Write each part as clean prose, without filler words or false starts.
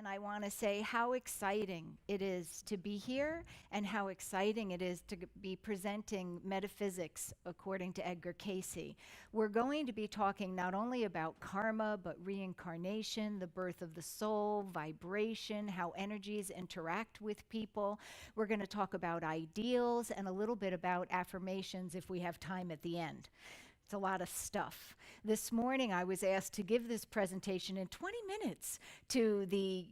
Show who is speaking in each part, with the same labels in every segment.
Speaker 1: and I want to say how exciting it is to be here and how exciting it is to be presenting Metaphysics according to Edgar Cayce. We're going to be talking not only about karma, but reincarnation, the birth of the soul, vibration, how energies interact with people. We're going to talk about ideals and a little bit about affirmations if we have time at the end. It's a lot of stuff. This morning I was asked to give this presentation in 20 minutes to the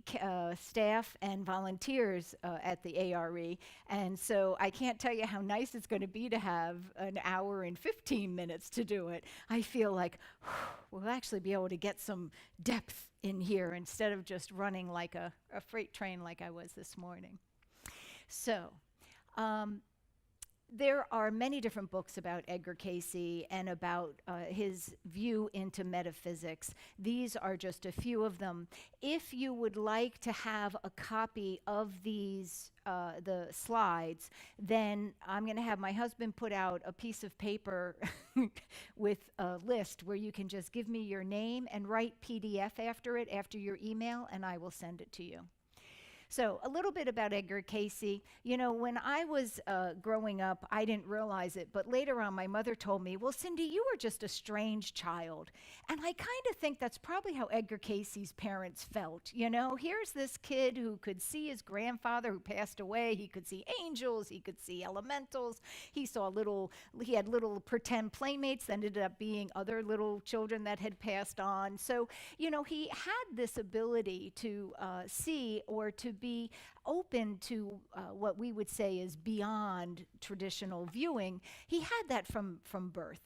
Speaker 1: staff and volunteers at the ARE. And so I can't tell you how nice it's going to be to have an hour and 15 minutes to do it. I feel like we'll actually be able to get some depth in here instead of just running like a freight train like I was this morning. So, there are many different books about Edgar Cayce and about his view into metaphysics. These are just a few of them. If you would like to have a copy of these, the slides, then I'm going to have my husband put out a piece of paper with a list where you can just give me your name and write PDF after it, after your email, and I will send it to you. So a little bit about Edgar Cayce. You know, when I was growing up, I didn't realize it, but later on my mother told me, well, Cindy, you were just a strange child. And I kind of think that's probably how Edgar Cayce's parents felt. You know, here's this kid who could see his grandfather who passed away. He could see angels. He could see elementals. He had little pretend playmates that ended up being other little children that had passed on. So, you know, he had this ability to see or to be open to what we would say is beyond traditional viewing. He had that from birth,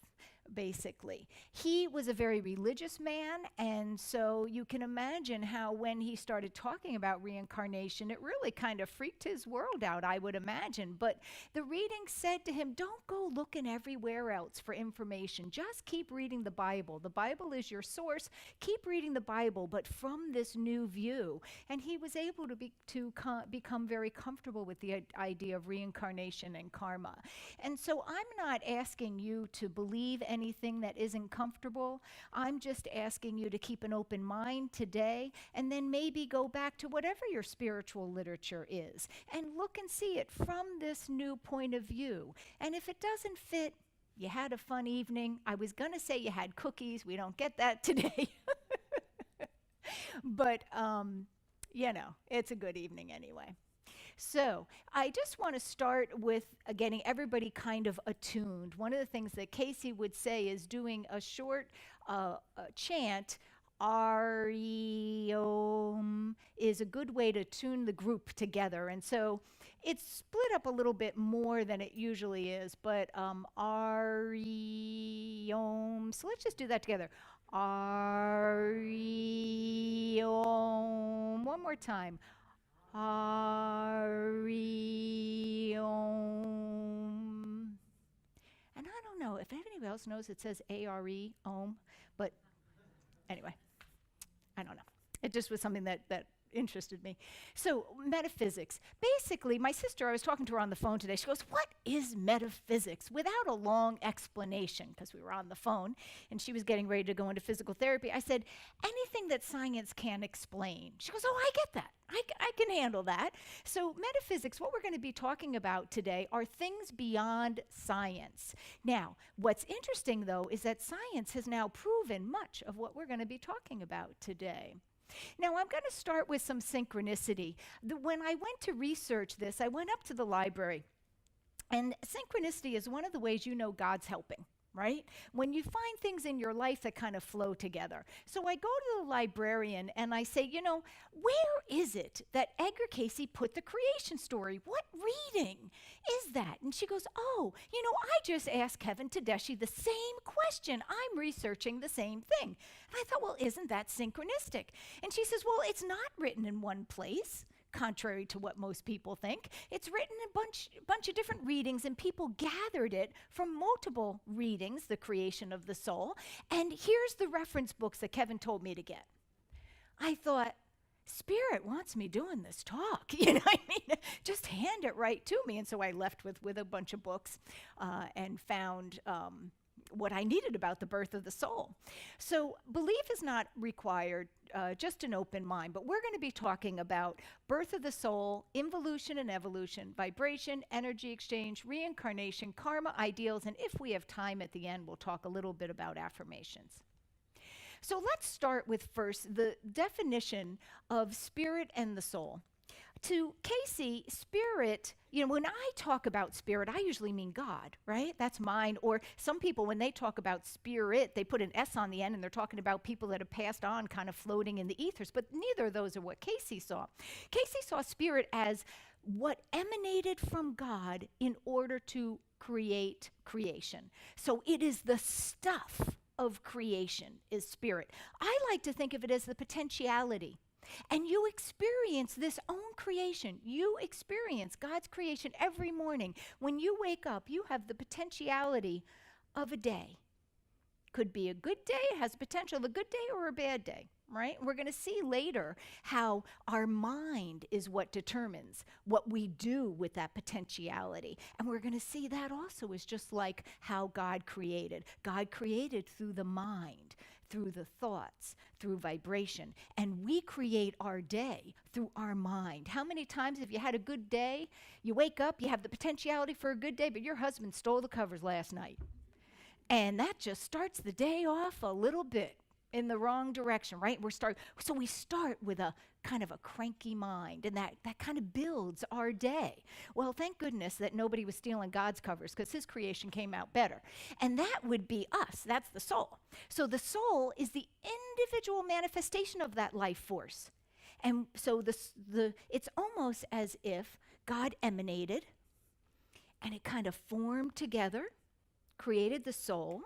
Speaker 1: basically. He was a very religious man, and so you can imagine how when he started talking about reincarnation, it really kind of freaked his world out, I would imagine. But the reading said to him, don't go looking everywhere else for information. Just keep reading the Bible. The Bible is your source. Keep reading the Bible, but from this new view. And he was able to become very comfortable with the idea of reincarnation and karma. And so I'm not asking you to believe anything that isn't comfortable. I'm just asking you to keep an open mind today and then maybe go back to whatever your spiritual literature is and look and see it from this new point of view. And if it doesn't fit, you had a fun evening. I was going to say you had cookies. We don't get that today. But, you know, it's a good evening anyway. So I just want to start with getting everybody kind of attuned. One of the things that Cayce would say is doing a short chant, R-E-O-M, is a good way to tune the group together. And so it's split up a little bit more than it usually is, but R-E-O-M. So let's just do that together. R-E-O-M. One more time. A-R-E-O-M. And I don't know if anybody else knows it says A-R-E-O-M, but anyway, I don't know. It just was something that interested me. So metaphysics. Basically, my sister, I was talking to her on the phone today. She goes, what is metaphysics? Without a long explanation, because we were on the phone, and she was getting ready to go into physical therapy. I said, anything that science can't explain. She goes, oh, I get that. I can handle that. So metaphysics, what we're going to be talking about today are things beyond science. Now, what's interesting, though, is that science has now proven much of what we're going to be talking about today. Now, I'm going to start with some synchronicity. When I went to research this, I went up to the library. And synchronicity is one of the ways you know God's helping, right? When you find things in your life that kind of flow together. So I go to the librarian and I say, you know, where is it that Edgar Cayce put the creation story? What reading is that? And she goes, oh, you know, I just asked Kevin Tedeschi the same question. I'm researching the same thing. And I thought, well, isn't that synchronistic? And she says, well, it's not written in one place. Contrary to what most people think. It's written in a bunch of different readings, and people gathered it from multiple readings, the creation of the soul. And here's the reference books that Kevin told me to get. I thought, Spirit wants me doing this talk, you know what I mean? Just hand it right to me. And so I left with a bunch of books and found what I needed about the birth of the soul. So belief is not required, just an open mind, but we're going to be talking about birth of the soul, involution and evolution, vibration, energy exchange, reincarnation, karma, ideals, and if we have time at the end, we'll talk a little bit about affirmations. So let's start with first the definition of spirit and the soul. To Cayce, spirit, when I talk about spirit, I usually mean God, right? That's mine. Or some people, when they talk about spirit, they put an S on the end and they're talking about people that have passed on kind of floating in the ethers. But neither of those are what Cayce saw. Cayce saw spirit as what emanated from God in order to create creation. So it is the stuff of creation is spirit. I like to think of it as the potentiality. And you experience this own creation. You experience God's creation every morning. When you wake up, you have the potentiality of a day. Could be a good day, it has potential of a good day or a bad day, right? We're going to see later how our mind is what determines what we do with that potentiality. And we're going to see that also is just like how God created. God created through the mind, through the thoughts, through vibration. And we create our day through our mind. How many times have you had a good day? You wake up, you have the potentiality for a good day, but your husband stole the covers last night. And that just starts the day off a little bit in the wrong direction, right? So we start with a kind of a cranky mind, and that kind of builds our day. Well, thank goodness that nobody was stealing God's covers, because his creation came out better. And that would be us. That's the soul. So the soul is the individual manifestation of that life force. And so it's almost as if God emanated, and it kind of formed together, created the soul,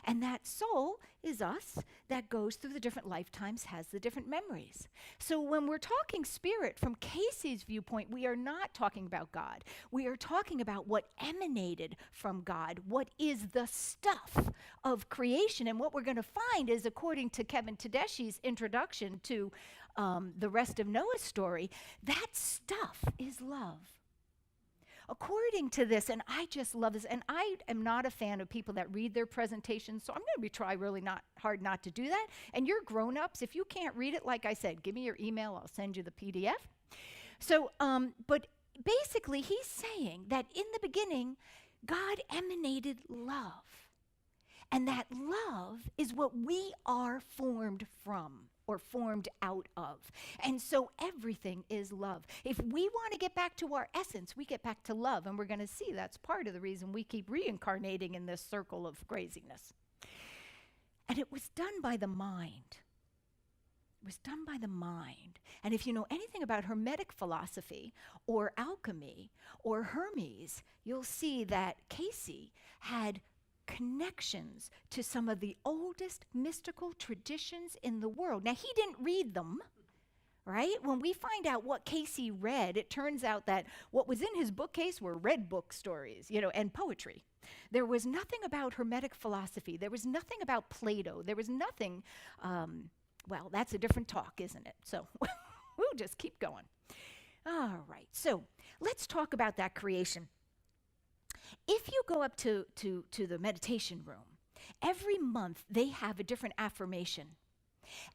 Speaker 1: and that soul is us that goes through the different lifetimes, has the different memories. So when we're talking spirit from Cayce's viewpoint, we are not talking about God. We are talking about what emanated from God, what is the stuff of creation. And what we're going to find is, according to Kevin Tedeschi's introduction to the rest of Noah's story, that stuff is love. According to this, and I just love this, and I am not a fan of people that read their presentations, so I'm going to try really not hard not to do that. And you're grown-ups. If you can't read it, like I said, give me your email. I'll send you the PDF. So, but basically, he's saying that in the beginning, God emanated love. And that love is what we are formed from, or formed out of. And so everything is love. If we want to get back to our essence, we get back to love. And we're going to see that's part of the reason we keep reincarnating in this circle of craziness. And it was done by the mind. It was done by the mind. And if you know anything about Hermetic philosophy or alchemy or Hermes, you'll see that Cayce had connections to some of the oldest mystical traditions in the world. Now, he didn't read them, right? When we find out what Cayce read, it turns out that what was in his bookcase were red book stories, and poetry. There was nothing about Hermetic philosophy. There was nothing about Plato. There was nothing, well, that's a different talk, isn't it? So we'll just keep going. All right, so let's talk about that creation. If you go up to the meditation room, every month they have a different affirmation.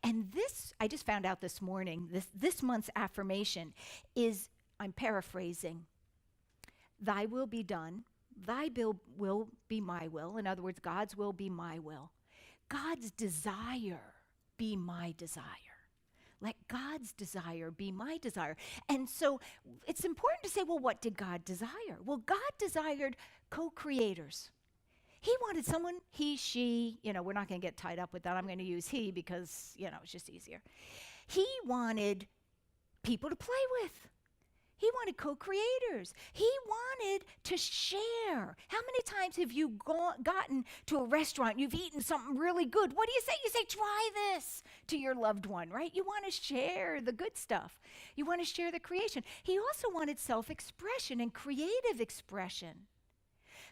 Speaker 1: And this, I just found out this morning, this month's affirmation is, I'm paraphrasing, thy will be done, thy will be my will. In other words, God's will be my will. God's desire be my desire. Let God's desire be my desire. And so it's important to say, well, what did God desire? Well, God desired co-creators. He wanted someone, he, she, we're not going to get tied up with that. I'm going to use he because, it's just easier. He wanted people to play with. He wanted co-creators. He wanted to share. How many times have you gotten to a restaurant, you've eaten something really good? What do you say? You say, try this to your loved one, right? You want to share the good stuff. You want to share the creation. He also wanted self-expression and creative expression.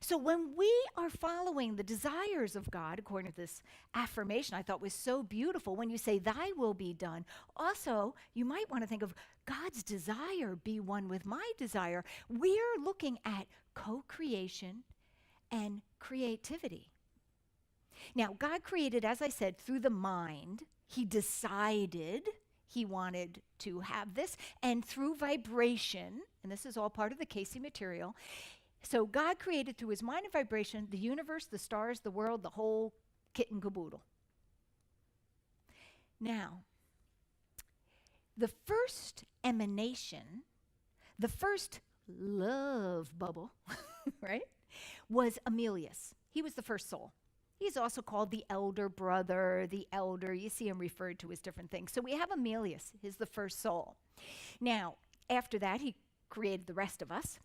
Speaker 1: So when we are following the desires of God, according to this affirmation I thought was so beautiful, when you say, thy will be done, also, you might want to think of God's desire be one with my desire. We're looking at co-creation and creativity. Now, God created, as I said, through the mind. He decided he wanted to have this, and through vibration, and this is all part of the Cayce material. So God created through his mind and vibration the universe, the stars, the world, the whole kit and caboodle. Now, the first emanation, the first love bubble, right, was Emilius. He was the first soul. He's also called the elder brother, the elder. You see him referred to as different things. So we have Emilius, he's the first soul. Now, after that, he created the rest of us.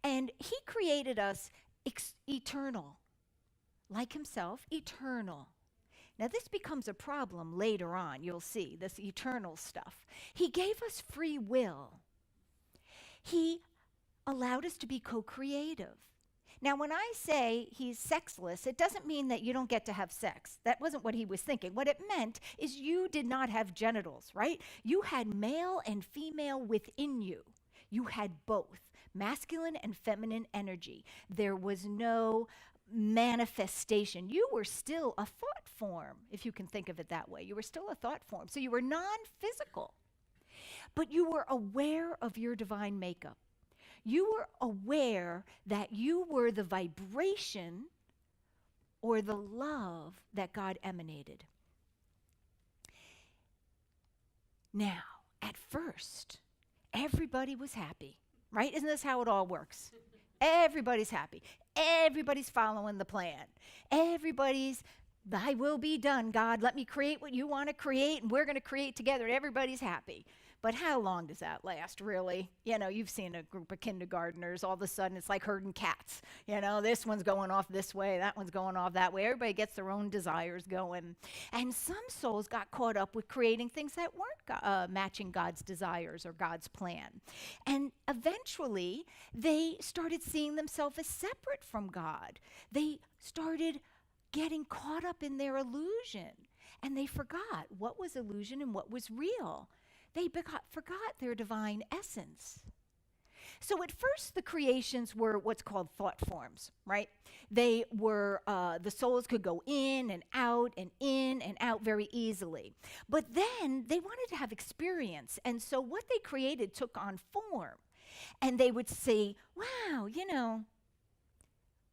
Speaker 1: And he created us eternal, like himself, eternal. Now, this becomes a problem later on. You'll see this eternal stuff. He gave us free will. He allowed us to be co-creative. Now, when I say he's sexless, it doesn't mean that you don't get to have sex. That wasn't what he was thinking. What it meant is you did not have genitals, right? You had male and female within you. You had both, masculine and feminine energy. There was no manifestation. You were still a thought form, if you can think of it that way. You were still a thought form. So you were non-physical, but you were aware of your divine makeup. You were aware that you were the vibration or the love that God emanated. Now, at first, everybody was happy, right? Isn't this how it all works? Everybody's happy. Everybody's following the plan. Everybody's, thy will be done, God. Let me create what you want to create, and we're going to create together, and everybody's happy. But how long does that last, really? You know, you've seen a group of kindergartners. All of a sudden, it's like herding cats. You know, this one's going off this way, that one's going off that way. Everybody gets their own desires going. And some souls got caught up with creating things that weren't matching God's desires or God's plan. And eventually, they started seeing themselves as separate from God. They started getting caught up in their illusion. And they forgot what was illusion and what was real. They forgot their divine essence. So at first, the creations were what's called thought forms, right? They were, the souls could go in and out and in and out very easily. But then they wanted to have experience. And so what they created took on form. And they would say, wow, you know,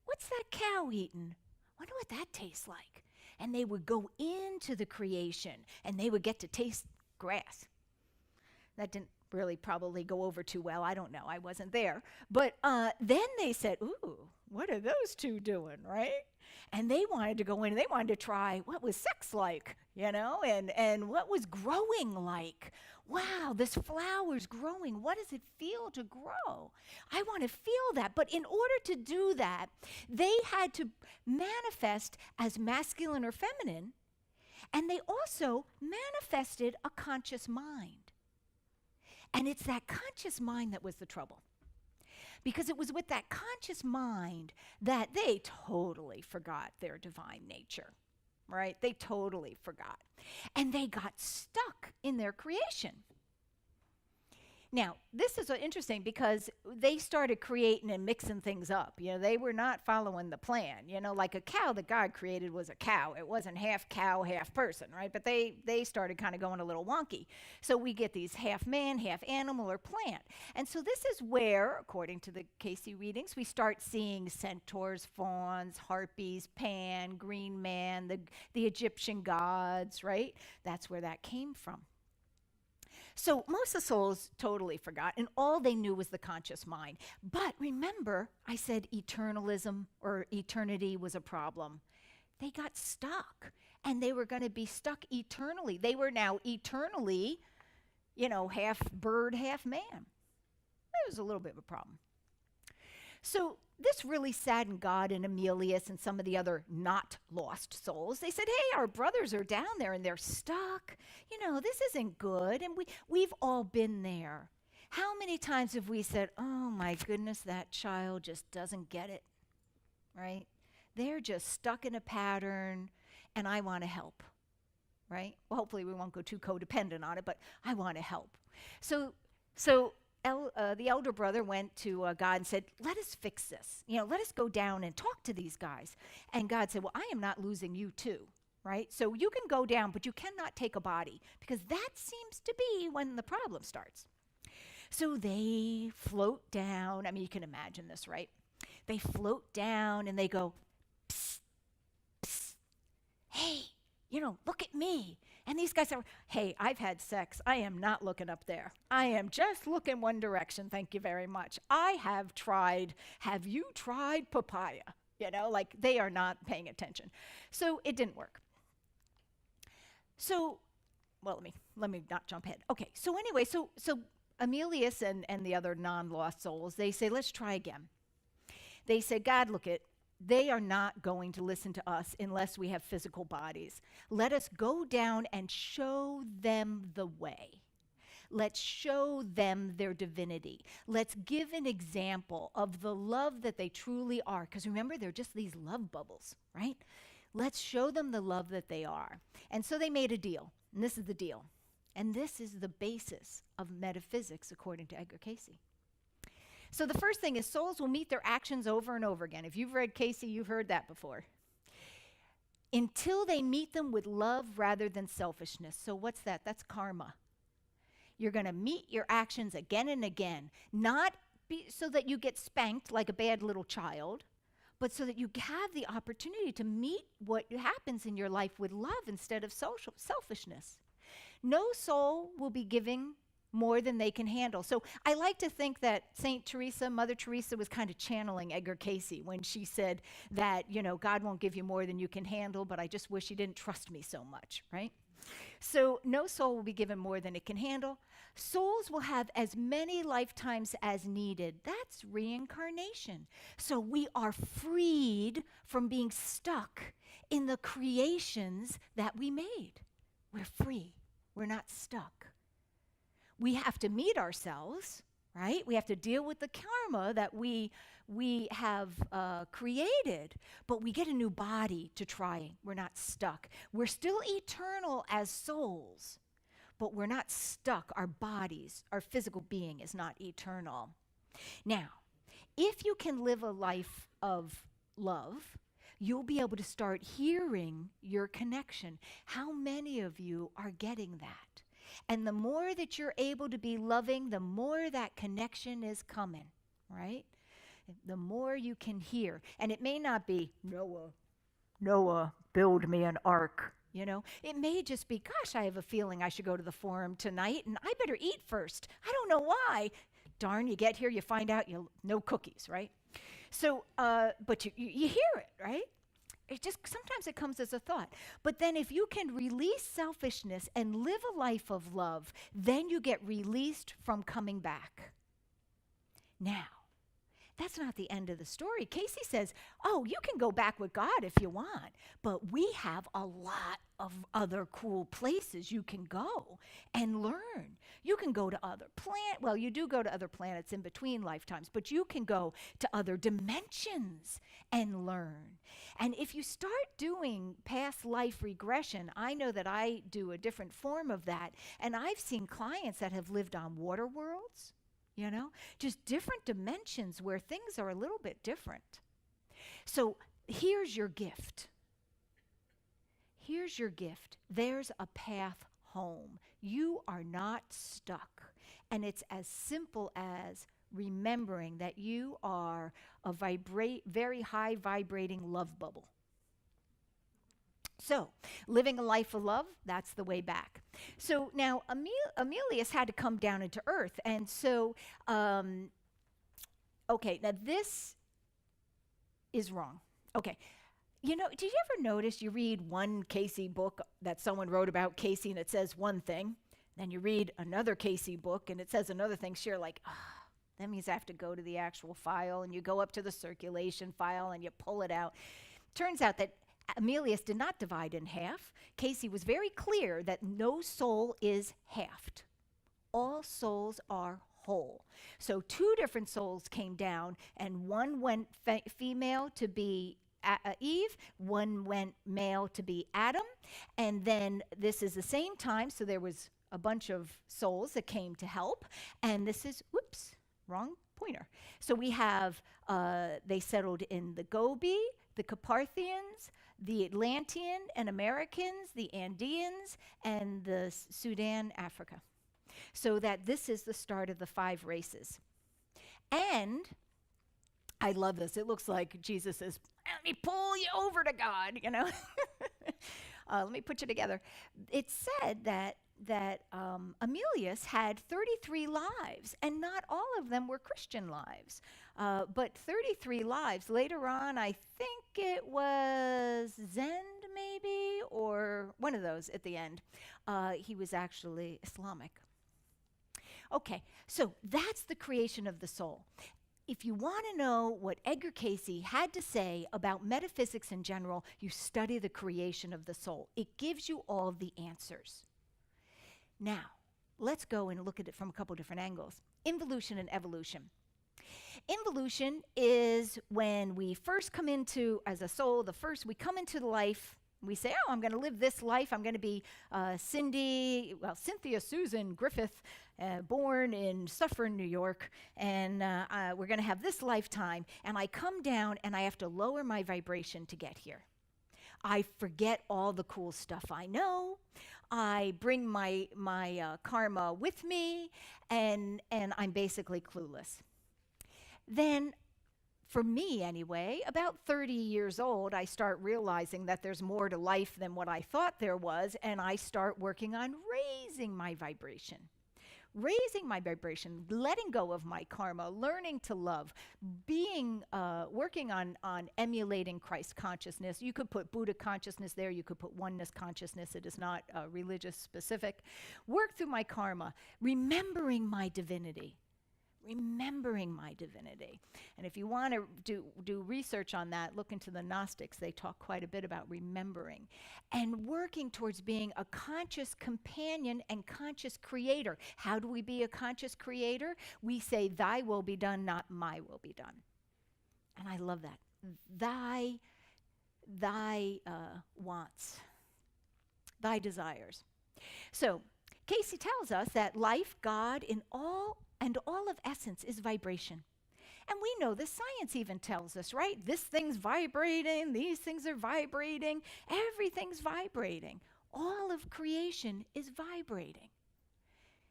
Speaker 1: what's that cow eating? Wonder what that tastes like. And they would go into the creation and they would get to taste grass. That didn't really probably go over too well. I don't know. I wasn't there. But then they said, ooh, what are those two doing, right? And they wanted to go in and they wanted to try what was sex like, you know, and what was growing like. Wow, this flower's growing. What does it feel to grow? I want to feel that. But in order to do that, they had to manifest as masculine or feminine, and they also manifested a conscious mind. And it's that conscious mind that was the trouble. Because it was with that conscious mind that they totally forgot their divine nature, right? They totally forgot. And they got stuck in their creation. Now, this is interesting because they started creating and mixing things up. You know, they were not following the plan. You know, like a cow that God created was a cow. It wasn't half cow, half person, right? But they started kind of going a little wonky. So we get these half man, half animal or plant. And so this is where, according to the Cayce readings, we start seeing centaurs, fawns, harpies, Pan, green man, the Egyptian gods, right? That's where that came from. So most of the souls totally forgot, and all they knew was the conscious mind. But remember, I said eternalism or eternity was a problem. They got stuck, and they were going to be stuck eternally. They were now eternally, you know, half bird, half man. It was a little bit of a problem. So this really saddened God and Emilius and some of the other not lost souls. They said, hey, our brothers are down there and they're stuck. You know, this isn't good. And we've all been there. How many times have we said, oh my goodness, that child just doesn't get it, right? They're just stuck in a pattern and I want to help, right? Well, hopefully we won't go too codependent on it, but I want to help. So the elder brother went to God and said, let us fix this. Let us go down and talk to these guys. And God said, well, I am not losing you too, right? So you can go down, but you cannot take a body, because that seems to be when the problem starts. So they float down. I mean, you can imagine this, right? They float down and they go, psst, psst, hey, look at me. And these guys are, hey, I've had sex. I am not looking up there. I am just looking one direction. Thank you very much. I have tried. Have you tried papaya? Like they are not paying attention. So it didn't work. So, well, let me not jump ahead. Okay, so anyway, so Emilius and the other non-lost souls, they say, let's try again. They say, God, look it. They are not going to listen to us unless we have physical bodies. Let us go down and show them the way. Let's show them their divinity. Let's give an example of the love that they truly are. Because remember, they're just these love bubbles, right? Let's show them the love that they are. And so they made a deal. And this is the deal. And this is the basis of metaphysics, according to Edgar Cayce. So the first thing is souls will meet their actions over and over again. If you've read Cayce, you've heard that before. Until they meet them with love rather than selfishness. So what's that? That's karma. You're going to meet your actions again and again, not so that you get spanked like a bad little child, but so that you have the opportunity to meet what happens in your life with love instead of selfishness. No soul will be giving more than they can handle. So I like to think that Mother Teresa was kind of channeling Edgar Cayce when she said that, God won't give you more than you can handle, but I just wish you didn't trust me so much, right? So no soul will be given more than it can handle. Souls will have as many lifetimes as needed. That's reincarnation. So we are freed from being stuck in the creations that we made. We're free. We're not stuck. We have to meet ourselves, right? We have to deal with the karma that we have created, but we get a new body to try. We're not stuck. We're still eternal as souls, but we're not stuck. Our bodies, our physical being is not eternal. Now, if you can live a life of love, you'll be able to start hearing your connection. How many of you are getting that? And the more that you're able to be loving, the more that connection is coming, right? The more you can hear. And it may not be, Noah, build me an ark, It may just be, gosh, I have a feeling I should go to the forum tonight, and I better eat first. I don't know why. Darn, you get here, you find out no cookies, right? So, but you hear it, right? Sometimes it comes as a thought. But then if you can release selfishness and live a life of love, then you get released from coming back. Now, that's not the end of the story. Cayce says, you can go back with God if you want, but we have a lot of other cool places you can go and learn. You can go to other you do go to other planets in between lifetimes, but you can go to other dimensions and learn. And if you start doing past life regression, I know that I do a different form of that, and I've seen clients that have lived on water worlds, just different dimensions where things are a little bit different. So here's your gift. Here's your gift. There's a path home. You are not stuck. And it's as simple as remembering that you are a very high vibrating love bubble. So, living a life of love, that's the way back. So now Emilius had to come down into earth. And so, okay, now this is wrong. Okay. Did you ever notice you read one Cayce book that someone wrote about Cayce and it says one thing, then you read another Cayce book and it says another thing, so you're like, that means I have to go to the actual file, and you go up to the circulation file and you pull it out. Turns out that Emilius did not divide in half. Cayce was very clear that no soul is halved. All souls are whole. So 2 different souls came down, and one went female to be Eve, one went male to be Adam, and then this is the same time, so there was a bunch of souls that came to help. And this is, whoops, wrong pointer. So we have, they settled in the Gobi, the Carpathians, the Atlantean and Americans, the Andeans, and the Sudan, Africa. So that this is the start of the 5 races. And I love this. It looks like Jesus says, let me pull you over to God, you know. Let me put you together. It said that Emilius had 33 lives, and not all of them were Christian lives. But 33 lives. Later on, I think it was Zend, maybe, or one of those at the end. He was actually Islamic. Okay, so that's the creation of the soul. If you want to know what Edgar Cayce had to say about metaphysics in general, you study the creation of the soul. It gives you all the answers. Now, let's go and look at it from a couple different angles. Involution and evolution. Involution is when we first come into, as a soul, we come into the life. We say, oh, I'm going to live this life. I'm going to be Cynthia Susan Griffith, born in Suffern, New York, and we're going to have this lifetime. And I come down, and I have to lower my vibration to get here. I forget all the cool stuff I know. I bring my karma with me, and I'm basically clueless. Then, for me anyway, about 30 years old, I start realizing that there's more to life than what I thought there was, and I start working on raising my vibration. Raising my vibration, letting go of my karma, learning to love, working on emulating Christ consciousness. You could put Buddha consciousness there, you could put oneness consciousness, it is not religious specific. Work through my karma, remembering my divinity. Remembering my divinity. And if you want to do research on that, look into the Gnostics. They talk quite a bit about remembering. And working towards being a conscious companion and conscious creator. How do we be a conscious creator? We say, thy will be done, not my will be done. And I love that. Thy wants, thy desires. So, Cayce tells us that life, God, all of essence is vibration. And we know this, science even tells us, right? This thing's vibrating, these things are vibrating, everything's vibrating. All of creation is vibrating.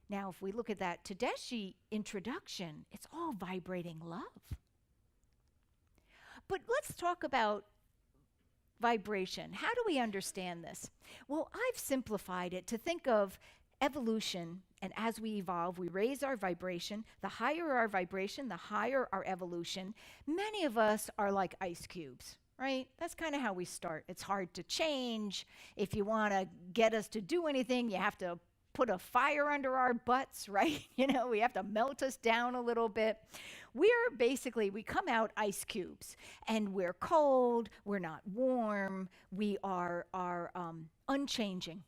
Speaker 1: Now, if we look at that Tedeschi introduction, it's all vibrating love. But let's talk about vibration. How do we understand this? Well, I've simplified it to think of evolution, and as we evolve, we raise our vibration. The higher our vibration, the higher our evolution. Many of us are like ice cubes, right? That's kind of how we start. It's hard to change. If you want to get us to do anything, you have to put a fire under our butts, right? You know, we have to melt us down a little bit. We come out ice cubes, and we're cold, we're not warm, we are unchanging,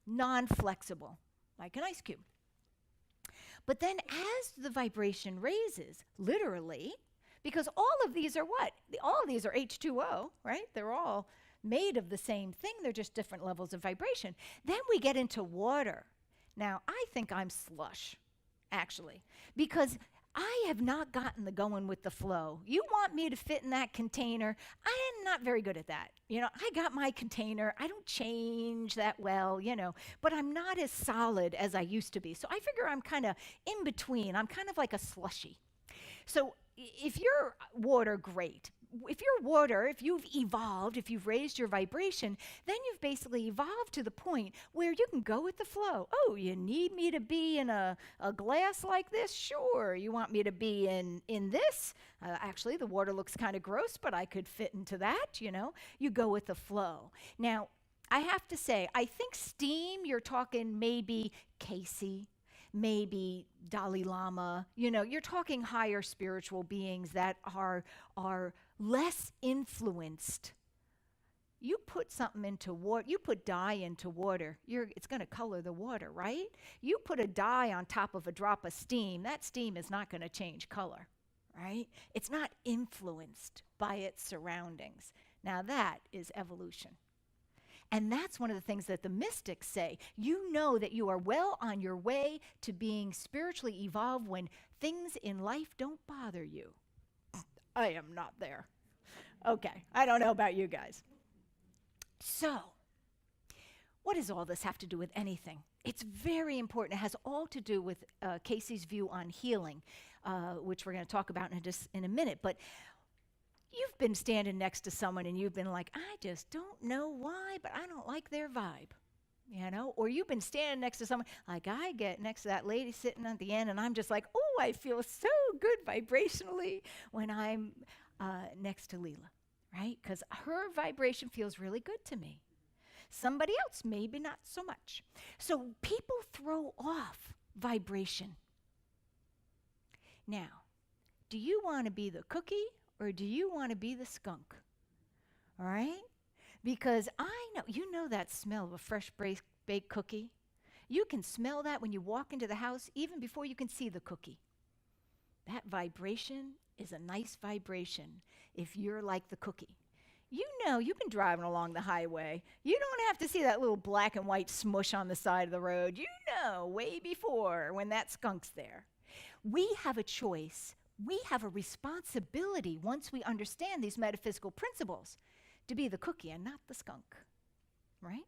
Speaker 1: non-flexible, like an ice cube. But then as the vibration raises, literally, because all of these are what? All of these are H2O, right? They're all made of the same thing. They're just different levels of vibration. Then we get into water. Now, I think I'm slush, actually, because I have not gotten the going with the flow. You want me to fit in that container? I am not very good at that. You know, I got my container. I don't change that well, you know, but I'm not as solid as I used to be. So I figure I'm kind of in between. I'm kind of like a slushy. So if you're water, great. If you're water, if you've evolved, if you've raised your vibration, then you've basically evolved to the point where you can go with the flow. Oh, you need me to be in a glass like this? Sure. You want me to be in this? Actually, the water looks kind of gross, but I could fit into that, you know. You go with the flow. Now, I have to say, I think steam, you're talking maybe Cayce, maybe Dalai Lama, you know, you're talking higher spiritual beings that are less influenced. You put something into water, you put dye into water, it's going to color the water, right? You put a dye on top of a drop of steam, that steam is not going to change color, right? It's not influenced by its surroundings. Now that is evolution. And that's one of the things that the mystics say. You know that you are well on your way to being spiritually evolved when things in life don't bother you. I am not there. Okay, I don't know about you guys. So, what does all this have to do with anything? It's very important. It has all to do with Cayce's view on healing, which we're going to talk about in a minute. But you've been standing next to someone and you've been like, I just don't know why, but I don't like their vibe, you know? Or you've been standing next to someone, like I get next to that lady sitting at the end and I'm just like, oh, I feel so good vibrationally when I'm next to Leela, right? Because her vibration feels really good to me. Somebody else, maybe not so much. So people throw off vibration. Now, do you want to be the cookie or do you want to be the skunk? All right? Because I know, you know that smell of a fresh baked cookie? You can smell that when you walk into the house even before you can see the cookie. That vibration is a nice vibration if you're like the cookie. You know, you've been driving along the highway. You don't have to see that little black and white smush on the side of the road. You know way before when that skunk's there. We have a choice. We have a responsibility once we understand these metaphysical principles to be the cookie and not the skunk, right?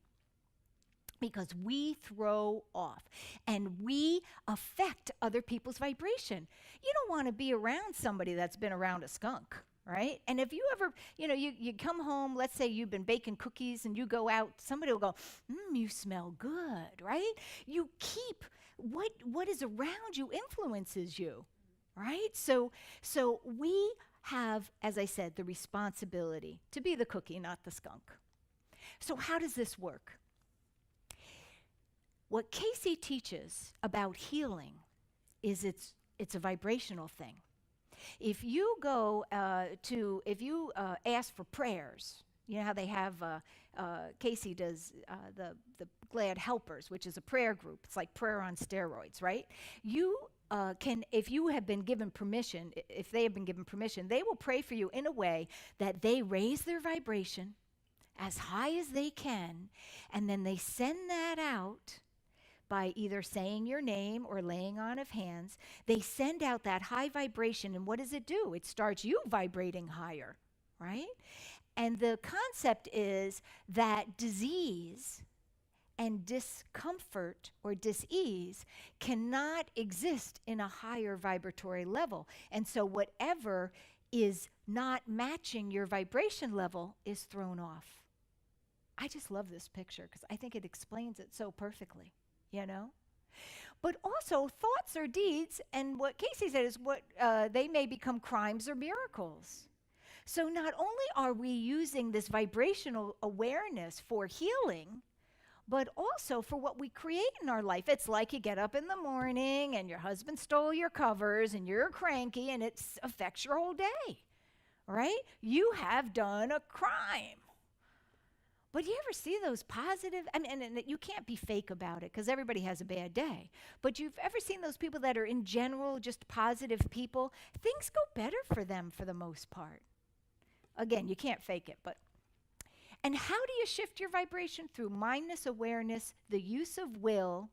Speaker 1: Because we throw off and we affect other people's vibration. You don't want to be around somebody that's been around a skunk, right? And if you ever, you come home, let's say you've been baking cookies and you go out, somebody will go, you smell good, right? You keep what is around you influences you, right? So we have, as I said, the responsibility to be the cookie, not the skunk. So how does this work? What Cayce teaches about healing is it's a vibrational thing. If you go if you ask for prayers, you know how they have, Cayce does the Glad Helpers, which is a prayer group. It's like prayer on steroids, right? You can, if you have been given permission, if they have been given permission, they will pray for you in a way that they raise their vibration as high as they can, and then they send that out by either saying your name or laying on of hands. They send out that high vibration, and what does it do? It starts you vibrating higher, right? And the concept is that disease and discomfort or dis-ease cannot exist in a higher vibratory level. And so whatever is not matching your vibration level is thrown off. I just love this picture because I think it explains it so perfectly. You know? But also, thoughts or deeds, and what Cayce said is what they may become crimes or miracles. So not only are we using this vibrational awareness for healing, but also for what we create in our life. It's like you get up in the morning and your husband stole your covers and you're cranky and it affects your whole day, right? You have done a crime. But you ever see those positive, and you can't be fake about it because everybody has a bad day, but you've ever seen those people that are in general just positive people? Things go better for them for the most part. Again, you can't fake it, but. And how do you shift your vibration? Through mindness, awareness, the use of will.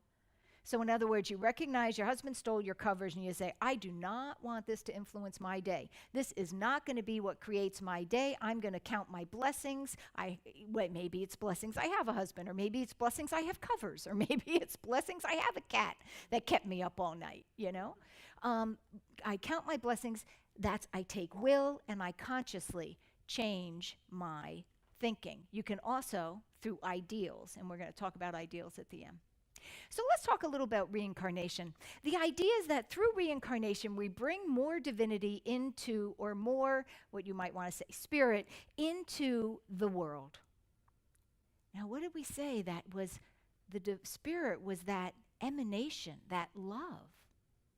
Speaker 1: So in other words, you recognize your husband stole your covers and you say, I do not want this to influence my day. This is not going to be what creates my day. I'm going to count my blessings. Maybe it's blessings I have a husband, or maybe it's blessings I have covers, or maybe it's blessings I have a cat that kept me up all night, you know? I count my blessings. I take will and I consciously change my thinking. You can also, through ideals, and we're going to talk about ideals at the end. So let's talk a little about reincarnation. The idea is that through reincarnation, we bring more divinity into, or more, what you might want to say, spirit, into the world. Now, what did we say? That was, spirit was that emanation, that love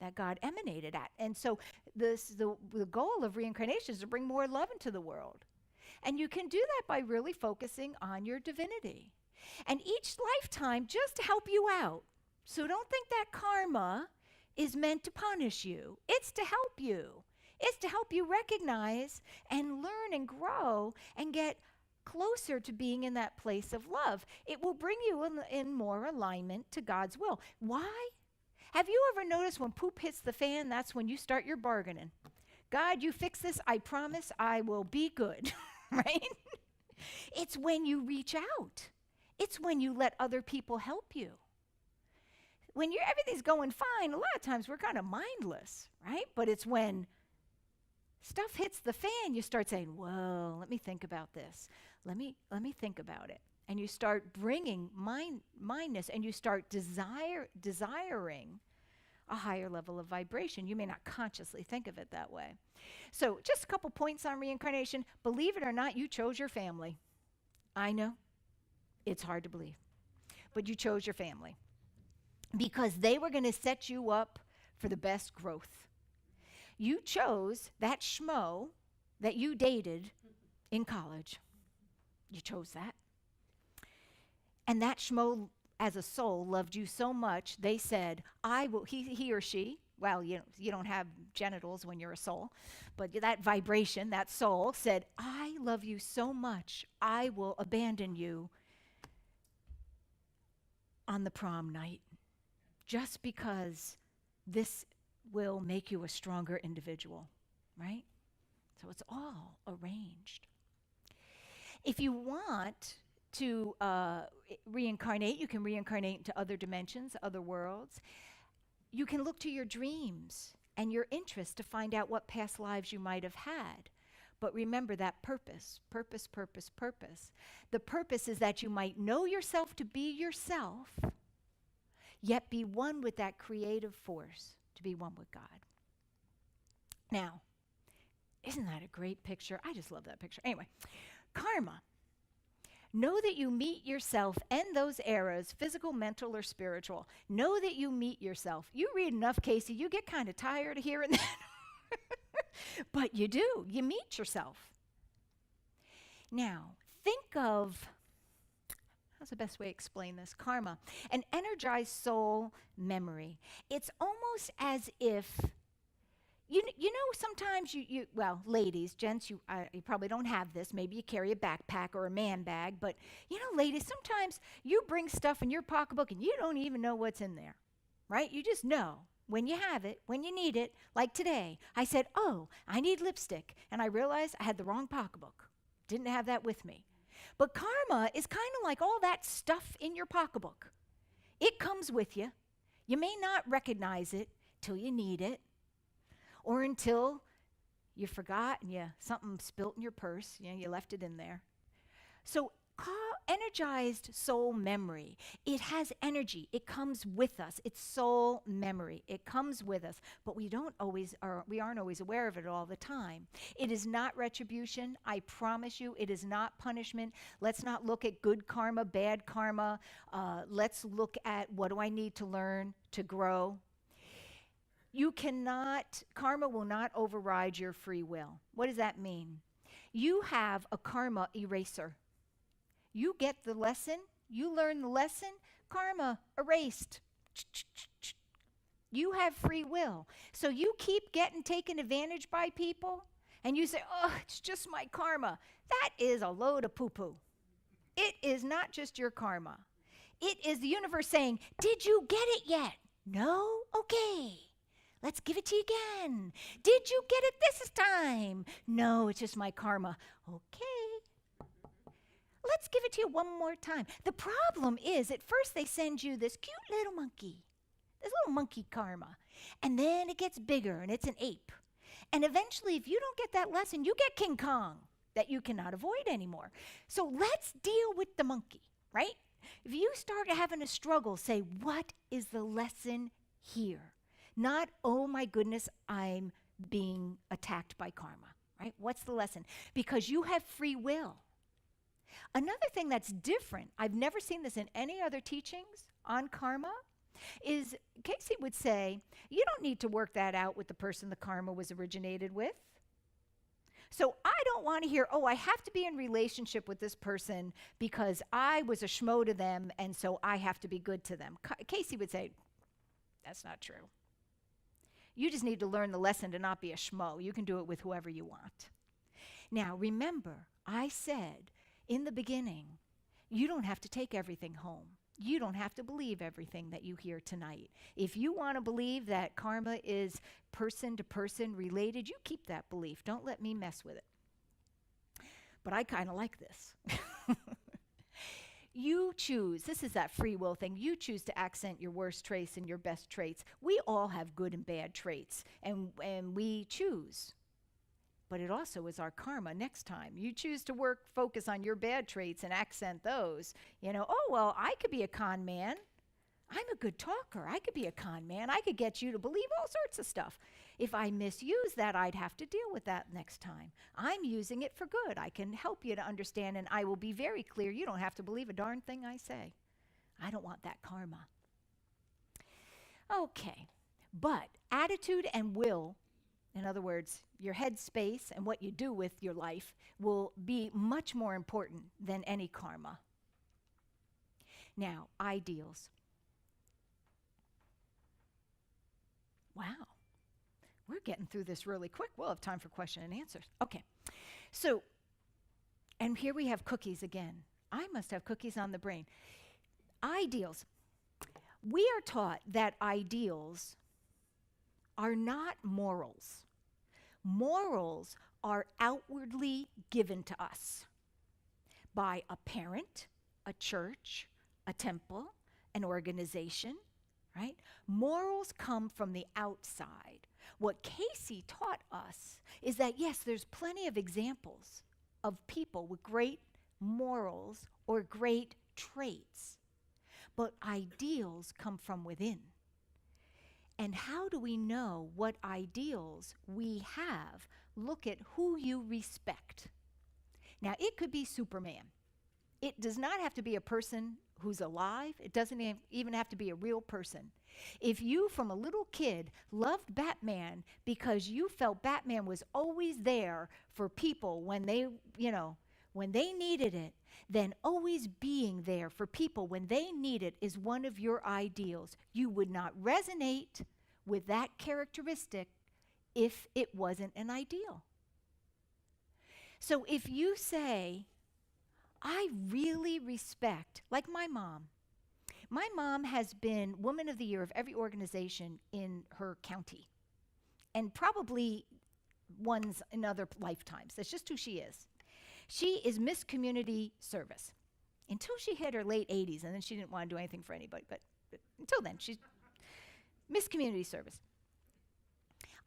Speaker 1: that God emanated at. And so the goal of reincarnation is to bring more love into the world. And you can do that by really focusing on your divinity. And each lifetime just to help you out. So don't think that karma is meant to punish you. It's to help you. It's to help you recognize and learn and grow and get closer to being in that place of love. It will bring you in more alignment to God's will. Why? Have you ever noticed when poop hits the fan, that's when you start your bargaining? God, you fix this, I promise I will be good, right? It's when you reach out. It's when you let other people help you. When everything's going fine, a lot of times we're kind of mindless, right? But it's when stuff hits the fan, you start saying, whoa, let me think about this. Let me think about it. And you start bringing mindness, and you start desiring a higher level of vibration. You may not consciously think of it that way. So just a couple points on reincarnation. Believe it or not, you chose your family. I know. It's hard to believe. But you chose your family because they were going to set you up for the best growth. You chose that schmo that you dated in college. You chose that. And that schmo as a soul loved you so much, they said, I will, he or she, well, you don't have genitals when you're a soul, but that vibration, that soul said, I love you so much, I will abandon you on the prom night, just because this will make you a stronger individual, right? So it's all arranged. If you want to reincarnate, you can reincarnate into other dimensions, other worlds. You can look to your dreams and your interests to find out what past lives you might have had. But remember that purpose. The purpose is that you might know yourself to be yourself, yet be one with that creative force, to be one with God. Now, isn't that a great picture? I just love that picture. Anyway, karma. Know that you meet yourself and those eras, physical, mental, or spiritual. Know that you meet yourself. You read enough, Cayce, you get kind of tired of hearing that. But you do. You meet yourself. Now, think of, how's the best way to explain this? Karma. An energized soul memory. It's almost as if, you know, sometimes well, ladies, gents, you probably don't have this. Maybe you carry a backpack or a man bag. But, you know, ladies, sometimes you bring stuff in your pocketbook and you don't even know what's in there, right? You just know. When you have it, when you need it, like today, I said, oh, I need lipstick. And I realized I had the wrong pocketbook. Didn't have that with me. But karma is kind of like all that stuff in your pocketbook. It comes with you. You may not recognize it till you need it, or until you forgot and something spilt in your purse. You left it in there. So energized soul memory. It has energy. It comes with us. It's soul memory. It comes with us, but we aren't always aware of it all the time. It is not retribution. I promise you, it is not punishment. Let's not look at good karma, bad karma. Let's look at what do I need to learn to grow. Karma will not override your free will. What does that mean? You have a karma eraser. You get the lesson, you learn the lesson, karma erased. You have free will. So you keep getting taken advantage by people, and you say, oh, it's just my karma. That is a load of poo-poo. It is not just your karma. It is the universe saying, did you get it yet? No? Okay. Let's give it to you again. Did you get it this time? No, it's just my karma. Okay. Let's give it to you one more time. The problem is, at first they send you this cute little monkey, this little monkey karma, and then it gets bigger, and it's an ape. And eventually, if you don't get that lesson, you get King Kong that you cannot avoid anymore. So let's deal with the monkey, right? If you start having a struggle, say, what is the lesson here? Not, oh my goodness, I'm being attacked by karma, right? What's the lesson? Because you have free will. Another thing that's different, I've never seen this in any other teachings on karma, is Cayce would say, you don't need to work that out with the person the karma was originated with. So I don't want to hear, oh, I have to be in relationship with this person because I was a schmo to them, and so I have to be good to them. Cayce would say, that's not true. You just need to learn the lesson to not be a schmo. You can do it with whoever you want. Now, remember, I said, In the beginning, you don't have to take everything home. You don't have to believe everything that you hear tonight. If you want to believe that karma is person to person related, you keep that belief. Don't let me mess with it. But I kind of like this. You choose, this is that free will thing, you choose to accent your worst traits and your best traits. We all have good and bad traits, and we choose. But it also is our karma next time. You choose to focus on your bad traits and accent those. Oh, well, I could be a con man. I'm a good talker. I could be a con man. I could get you to believe all sorts of stuff. If I misuse that, I'd have to deal with that next time. I'm using it for good. I can help you to understand, and I will be very clear. You don't have to believe a darn thing I say. I don't want that karma. Okay, but attitude and will, in other words, your head space and what you do with your life, will be much more important than any karma. Now, ideals. Wow, we're getting through this really quick. We'll have time for question and answers. Okay, so, and here we have cookies again. I must have cookies on the brain. Ideals. We are taught that ideals are not morals. Morals are outwardly given to us by a parent, a church, a temple, an organization, right? Morals come from the outside. What Cayce taught us is that, yes, there's plenty of examples of people with great morals or great traits, but ideals come from within. And how do we know what ideals we have? Look at who you respect. Now, it could be Superman. It does not have to be a person who's alive. It doesn't even have to be a real person. If you, from a little kid, loved Batman because you felt Batman was always there for people when they needed it, then always being there for people when they need it is one of your ideals. You would not resonate with that characteristic if it wasn't an ideal. So if you say, I really respect, like my mom. My mom has been Woman of the Year of every organization in her county, and probably ones in other lifetimes. That's just who she is. She is Miss Community Service until she hit her late 80s, and then she didn't want to do anything for anybody. But until then, she's Miss Community Service.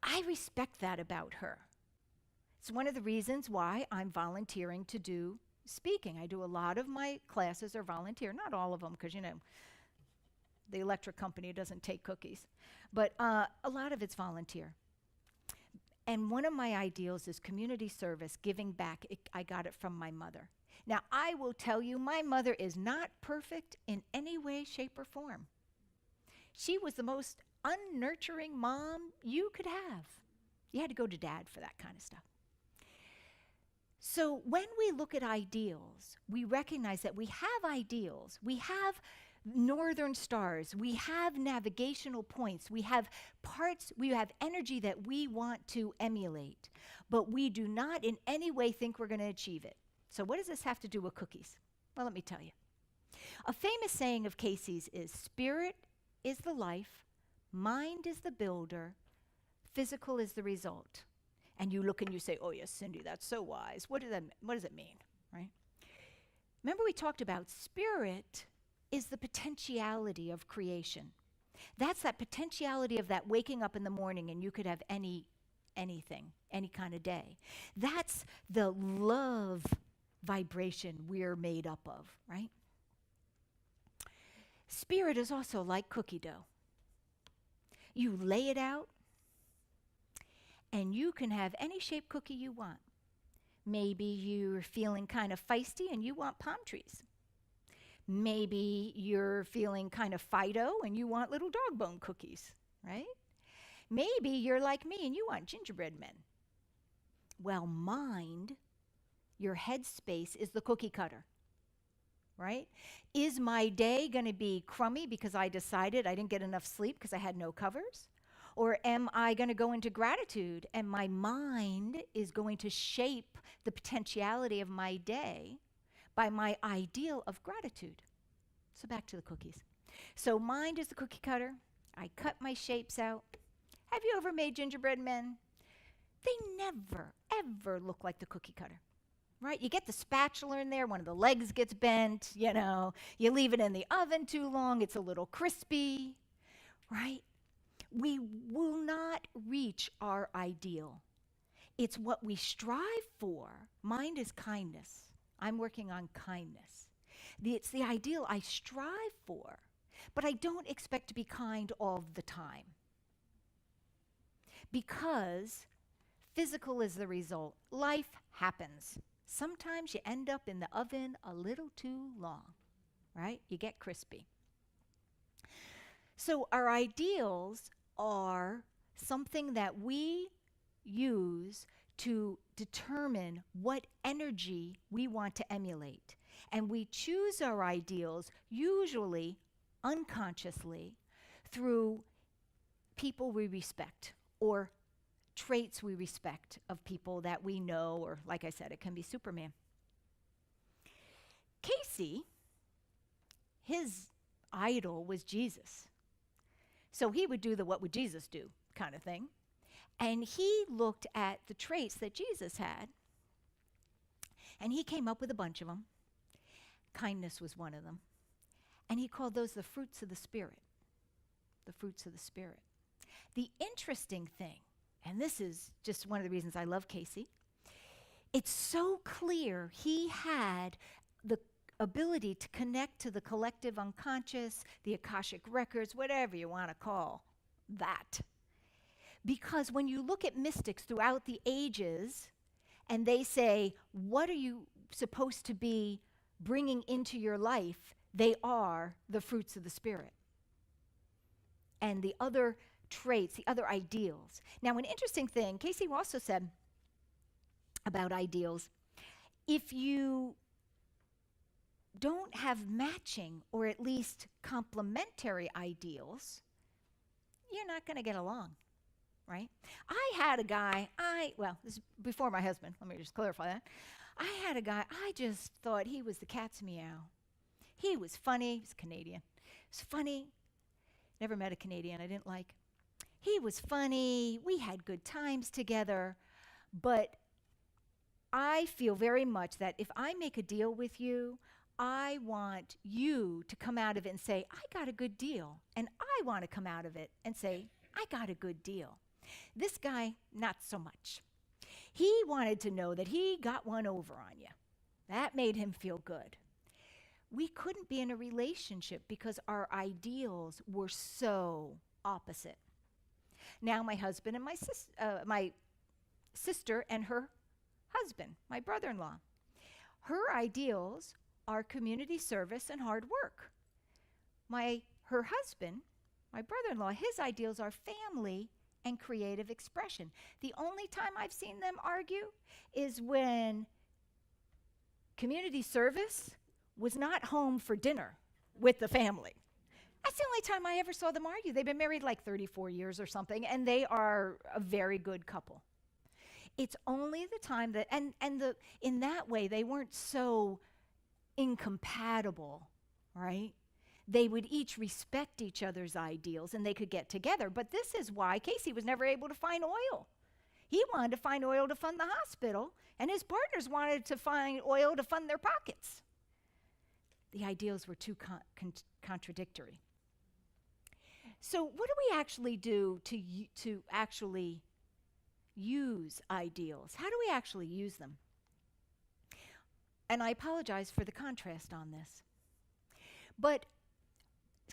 Speaker 1: I respect that about her. It's one of the reasons why I'm volunteering to do speaking. I do a lot of my classes are volunteer, not all of them, because the electric company doesn't take cookies, but a lot of it's volunteer. And one of my ideals is community service, giving back. I got it from my mother. Now, I will tell you, my mother is not perfect in any way, shape, or form. She was the most unnurturing mom you could have. You had to go to Dad for that kind of stuff. So when we look at ideals, we recognize that we have ideals. We have northern stars. We have navigational points. We have parts, we have energy that we want to emulate, but we do not in any way think we're going to achieve it. So what does this have to do with cookies? Well, let me tell you. A famous saying of Cayce's is, spirit is the life, mind is the builder, physical is the result. And you look and you say, oh yes, Cindy, that's so wise. What does it mean, right? Remember we talked about spirit is the potentiality of creation. That's that potentiality of that waking up in the morning and you could have anything, any kind of day. That's the love vibration we're made up of, right? Spirit is also like cookie dough. You lay it out, and you can have any shaped cookie you want. Maybe you're feeling kind of feisty and you want palm trees. Maybe you're feeling kind of Fido and you want little dog bone cookies, right? Maybe you're like me and you want gingerbread men. Well, mind, your head space, is the cookie cutter, right? Is my day going to be crummy because I decided I didn't get enough sleep because I had no covers? Or am I going to go into gratitude and my mind is going to shape the potentiality of my day by my ideal of gratitude. So back to the cookies. So mind is the cookie cutter. I cut my shapes out. Have you ever made gingerbread men? They never, ever look like the cookie cutter, right? You get the spatula in there, one of the legs gets bent, you leave it in the oven too long, it's a little crispy, right? We will not reach our ideal. It's what we strive for. Mind is kindness. I'm working on kindness. It's the ideal I strive for, but I don't expect to be kind all the time. Because physical is the result. Life happens. Sometimes you end up in the oven a little too long, right? You get crispy. So our ideals are something that we use to determine what energy we want to emulate. And we choose our ideals usually unconsciously through people we respect or traits we respect of people that we know, or like I said, it can be Superman. Cayce, his idol was Jesus. So he would do the what would Jesus do kind of thing. And he looked at the traits that Jesus had, and he came up with a bunch of them. Kindness was one of them. And he called those the fruits of the Spirit. The fruits of the Spirit. The interesting thing, and this is just one of the reasons I love Cayce, it's so clear he had the ability to connect to the collective unconscious, the Akashic records, whatever you want to call that. Because when you look at mystics throughout the ages, and they say, what are you supposed to be bringing into your life? They are the fruits of the Spirit. And the other traits, the other ideals. Now, an interesting thing, Cayce also said about ideals, if you don't have matching or at least complementary ideals, you're not going to get along, right? I had a guy, this is before my husband, let me just clarify that. I had a guy, I just thought he was the cat's meow. He was funny, he was Canadian. He was funny, never met a Canadian I didn't like. He was funny, we had good times together, but I feel very much that if I make a deal with you, I want you to come out of it and say, I got a good deal. And I want to come out of it and say, I got a good deal. This guy, not so much. He wanted to know that he got one over on you. That made him feel good. We couldn't be in a relationship because our ideals were so opposite. Now my husband and my sister and her husband, my brother-in-law, her ideals are community service and hard work. Her husband, my brother-in-law, his ideals are family and creative expression. The only time I've seen them argue is when community service was not home for dinner with the family. That's the only time I ever saw them argue. They've been married like 34 years or something, and they are a very good couple. It's only the time that, in that way, they weren't so incompatible, right? They would each respect each other's ideals, and they could get together. But this is why Cayce was never able to find oil. He wanted to find oil to fund the hospital, and his partners wanted to find oil to fund their pockets. The ideals were too contradictory. So what do we actually do to actually use ideals? How do we actually use them? And I apologize for the contrast on this. But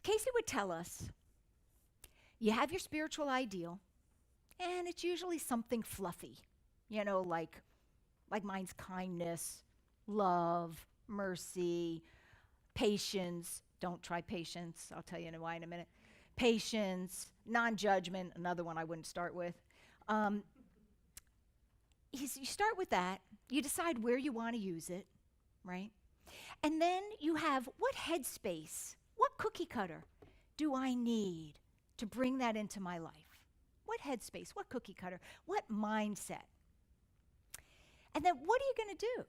Speaker 1: Cayce would tell us, you have your spiritual ideal, and it's usually something fluffy, like mine's kindness, love, mercy, patience. Don't try patience. I'll tell you why in a minute. Patience, non-judgment, another one I wouldn't start with. You start with that. You decide where you want to use it, right? And then you have what headspace, what cookie cutter do I need to bring that into my life? What headspace, what cookie cutter, what mindset? And then what are you going to do?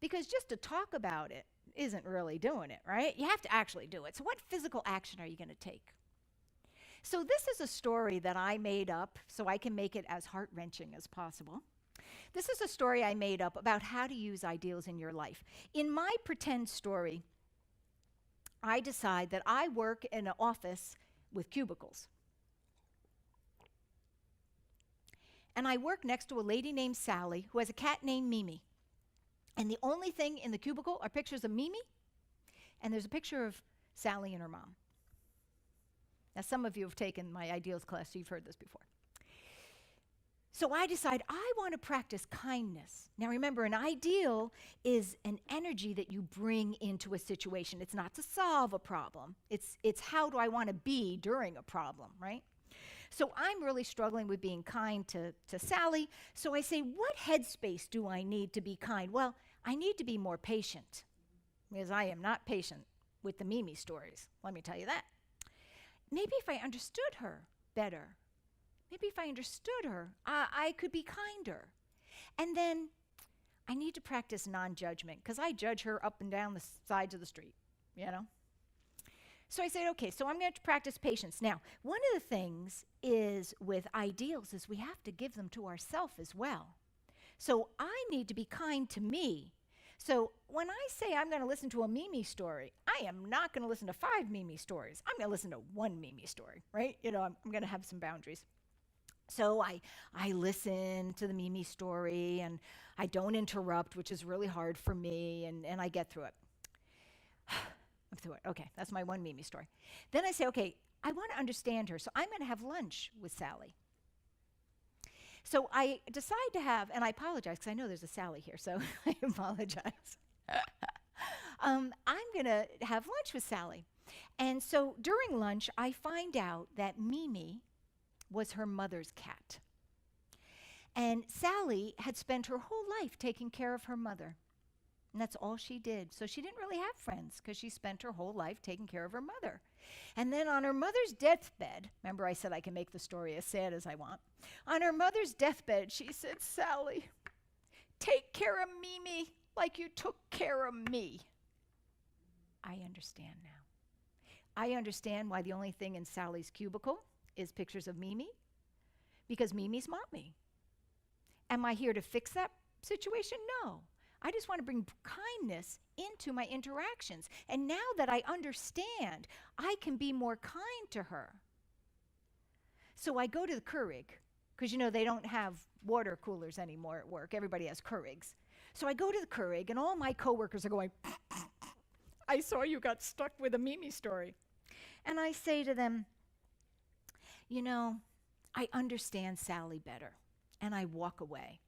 Speaker 1: Because just to talk about it isn't really doing it, right? You have to actually do it. So what physical action are you going to take? So this is a story that I made up so I can make it as heart-wrenching as possible. This is a story I made up about how to use ideals in your life. In my pretend story, I decide that I work in an office with cubicles. And I work next to a lady named Sally who has a cat named Mimi. And the only thing in the cubicle are pictures of Mimi, and there's a picture of Sally and her mom. Now, some of you have taken my ideals class, so you've heard this before. So I decide I want to practice kindness. Now remember, an ideal is an energy that you bring into a situation. It's not to solve a problem. It's how do I want to be during a problem, right? So I'm really struggling with being kind to Sally. So I say, what headspace do I need to be kind? Well, I need to be more patient, because I am not patient with the Mimi stories. Let me tell you that. Maybe if I understood her better, maybe if I understood her, I could be kinder. And then I need to practice non-judgment, because I judge her up and down the sides of the street, you know? So I said, okay, so I'm going to practice patience. Now, one of the things is with ideals is we have to give them to ourselves as well. So I need to be kind to me. So when I say I'm going to listen to a Mimi story, I am not going to listen to 5 Mimi stories. I'm going to listen to 1 Mimi story, right? You know, I'm going to have some boundaries. So I listen to the Mimi story, and I don't interrupt, which is really hard for me, and I get through it. I'm through it. Okay, that's my 1 Mimi story. Then I say, okay, I want to understand her, so I'm going to have lunch with Sally. So I decide to have, and I apologize because I know there's a Sally here, so I apologize. I'm going to have lunch with Sally. And so during lunch, I find out that Mimi was her mother's cat. And Sally had spent her whole life taking care of her mother. And that's all she did. So she didn't really have friends because she spent her whole life taking care of her mother. And then on her mother's deathbed, remember I said I can make the story as sad as I want. On her mother's deathbed, she said, Sally, take care of Mimi like you took care of me. I understand now. I understand why the only thing in Sally's cubicle is pictures of Mimi, because Mimi's mommy. Am I here to fix that situation? No. I just want to bring kindness into my interactions. And now that I understand, I can be more kind to her. So I go to the Keurig, because you know they don't have water coolers anymore at work. Everybody has Keurigs. So I go to the Keurig, and all my coworkers are going, I saw you got stuck with a Mimi story. And I say to them, you know, I understand Sally better. And I walk away.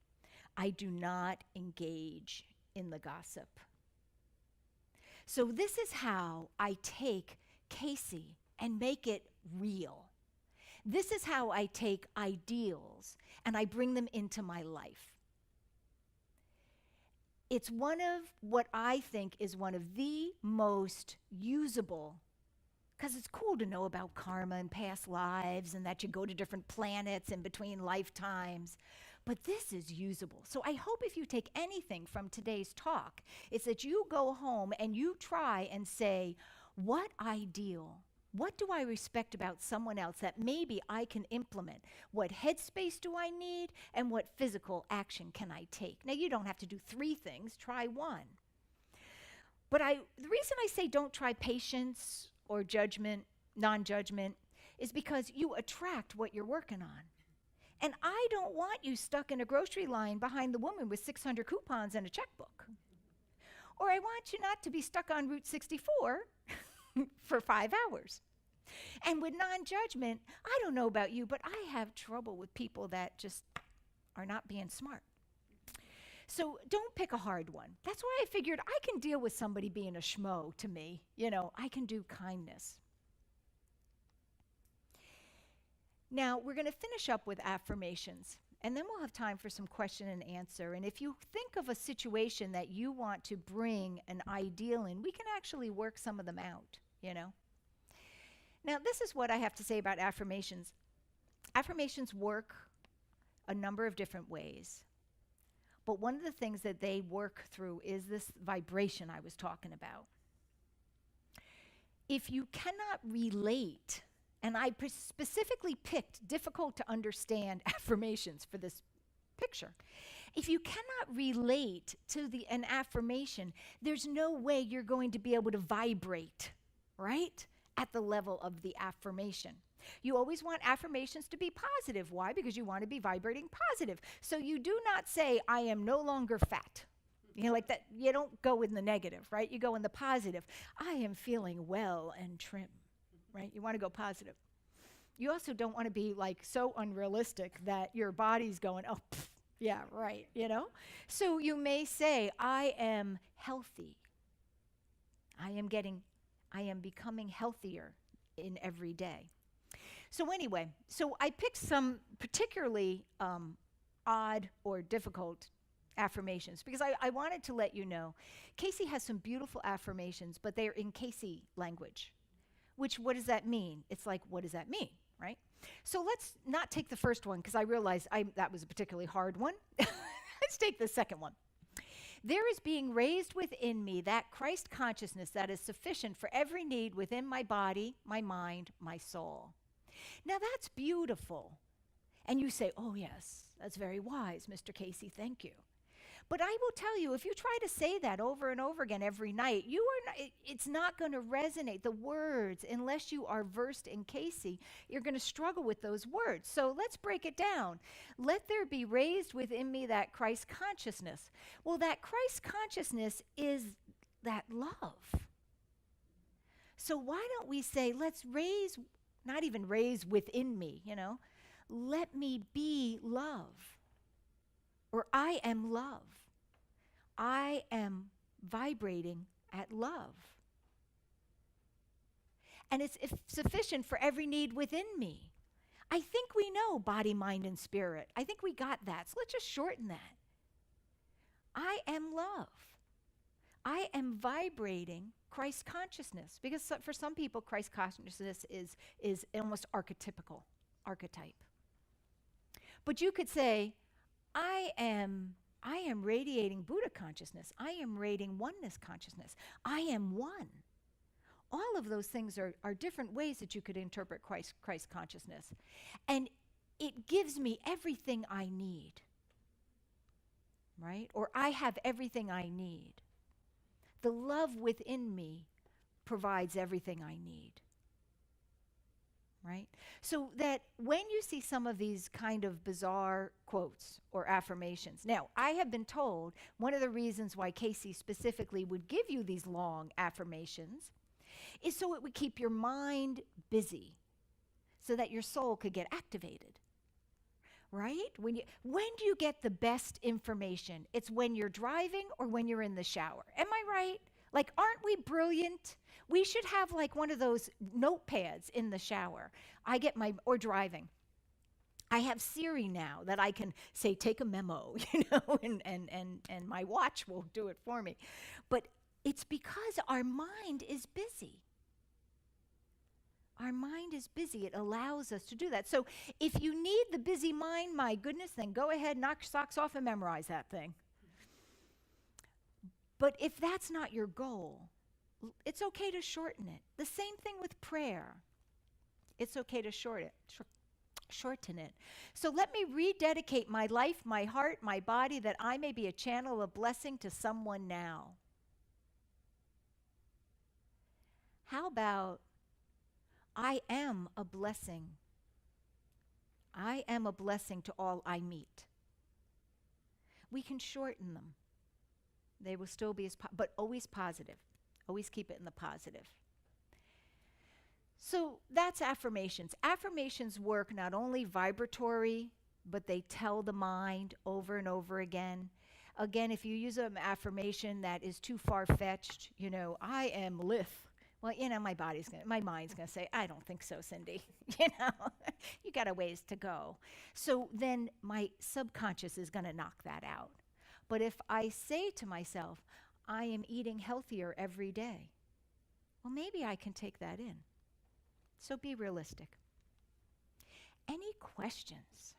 Speaker 1: I do not engage in the gossip. So this is how I take Cayce and make it real. This is how I take ideals and I bring them into my life. It's one of what I think is one of the most usable, because it's cool to know about karma and past lives and that you go to different planets in between lifetimes. But this is usable. So I hope if you take anything from today's talk, it's that you go home and you try and say, what ideal, what do I respect about someone else that maybe I can implement? What headspace do I need? And what physical action can I take? Now, you don't have to do 3 things. Try 1. But the reason I say don't try patience or judgment, non-judgment, is because you attract what you're working on. And I don't want you stuck in a grocery line behind the woman with 600 coupons and a checkbook. Or I want you not to be stuck on Route 64 for 5 hours. And with non-judgment, I don't know about you, but I have trouble with people that just are not being smart. So don't pick a hard one. That's why I figured I can deal with somebody being a schmo to me. You know, I can do kindness. Now, we're going to finish up with affirmations, and then we'll have time for some question and answer. And if you think of a situation that you want to bring an ideal in, we can actually work some of them out, you know. Now, this is what I have to say about affirmations. Affirmations work a number of different ways. But one of the things that they work through is this vibration I was talking about. If you cannot relate, and I specifically picked difficult to understand affirmations for this picture. If you cannot relate to an affirmation, there's no way you're going to be able to vibrate, right, at the level of the affirmation. You always want affirmations to be positive. Why? Because you want to be vibrating positive. So you do not say, I am no longer fat. You know, like that. You don't go in the negative, right? You go in the positive. I am feeling well and trim, right? You want to go positive. You also don't want to be like so unrealistic that your body's going, oh, pfft, yeah, right, you know? So you may say, I am healthy. I am becoming healthier in every day. So anyway, so I picked some particularly odd or difficult affirmations because I wanted to let you know, Cayce has some beautiful affirmations, but they're in Cayce language, which, what does that mean? It's like, what does that mean, right? So let's not take the first one because I realized that was a particularly hard one. Let's take the second one. There is being raised within me that Christ consciousness that is sufficient for every need within my body, my mind, my soul. Now that's beautiful. And you say, oh yes, that's very wise, Mr. Cayce, thank you. But I will tell you, if you try to say that over and over again every night, it's not going to resonate. The words, unless you are versed in Cayce, you're going to struggle with those words. So let's break it down. Let there be raised within me that Christ consciousness. Well, that Christ consciousness is that love. So why don't we say, let's raise, not even raise within me, you know, let me be love. Or I am love. I am vibrating at love. And it's sufficient for every need within me. I think we know body, mind, and spirit. I think we got that. So let's just shorten that. I am love. I am vibrating Christ consciousness. Because for some people, Christ consciousness is almost archetype. But you could say, I am radiating Buddha consciousness. I am radiating oneness consciousness. I am one. All of those things are different ways that you could interpret Christ consciousness. And it gives me everything I need, right? Or I have everything I need. The love within me provides everything I need. Right? So that when you see some of these kind of bizarre quotes or affirmations, now I have been told one of the reasons why Cayce specifically would give you these long affirmations is so it would keep your mind busy so that your soul could get activated. Right? When do you get the best information? It's when you're driving or when you're in the shower. Am I right? Like, aren't we brilliant? We should have like one of those notepads in the shower. Or driving. I have Siri now that I can say, take a memo, you know, and my watch will do it for me. But it's because our mind is busy. Our mind is busy. It allows us to do that. So if you need the busy mind, my goodness, then go ahead, knock your socks off and memorize that thing. But if that's not your goal, it's okay to shorten it. The same thing with prayer. It's okay to shorten it. So let me rededicate my life, my heart, my body, that I may be a channel of blessing to someone now. How about I am a blessing. I am a blessing to all I meet. We can shorten them. They will still be but always positive. Always keep it in the positive. So that's affirmations. Affirmations work not only vibratory, but they tell the mind over and over again. Again, if you use an affirmation that is too far-fetched, you know, I am lithe. Well, you know, my mind's going to say, I don't think so, Cindy. You know, you got a ways to go. So then my subconscious is going to knock that out. But if I say to myself, I am eating healthier every day, well, maybe I can take that in. So be realistic. Any questions?